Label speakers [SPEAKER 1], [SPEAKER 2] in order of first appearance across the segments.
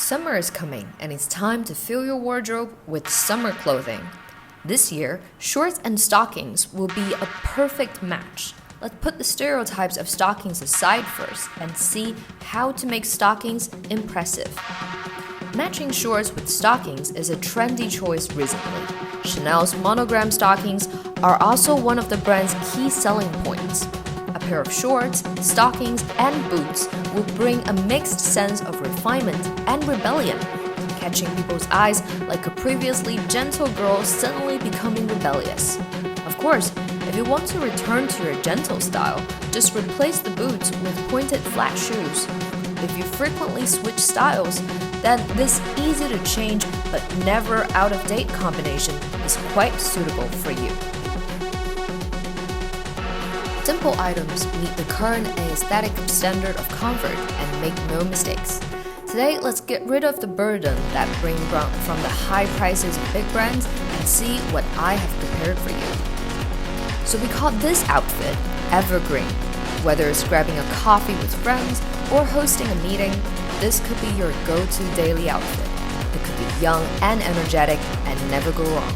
[SPEAKER 1] Summer is coming, and it's time to fill your wardrobe with summer clothing. This year, shorts and stockings will be a perfect match. Let's put the stereotypes of stockings aside first and see how to make stockings impressive. Matching shorts with stockings is a trendy choice recently. Chanel's monogram stockings are also one of the brand's key selling points. A pair of shorts, stockings, and boots will bring a mixed sense of refinement and rebellion, catching people's eyes like a previously gentle girl suddenly becoming rebellious. Of course, if you want to return to your gentle style, just replace the boots with pointed flat shoes. If you frequently switch styles, then this easy to change but never out of date combination is quite suitable for you. Simple items meet the current aesthetic standard of comfort and make no mistakes. Today, let's get rid of the burden that brings from the high prices of big brands and see what I have prepared for you. So we call this outfit evergreen. Whether it's grabbing a coffee with friends or hosting a meeting, this could be your go-to daily outfit. It could be young and energetic and never go wrong.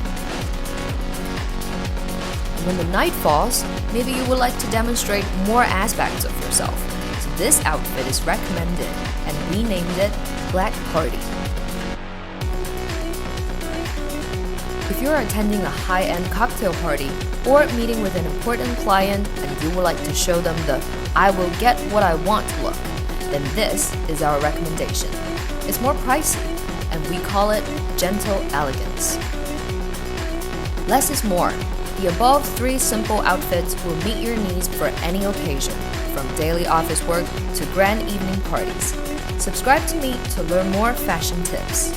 [SPEAKER 1] When the night falls, maybe you would like to demonstrate more aspects of yourself. So this outfit is recommended, and we named it Black Party. If you're attending a high-end cocktail party or meeting with an important client and you would like to show them the "I will get what I want" look, then this is our recommendation. It's more pricey, and we call it gentle elegance. Less is more. The above 3 simple outfits will meet your needs for any occasion, from daily office work to grand evening parties. Subscribe to me to learn more fashion tips.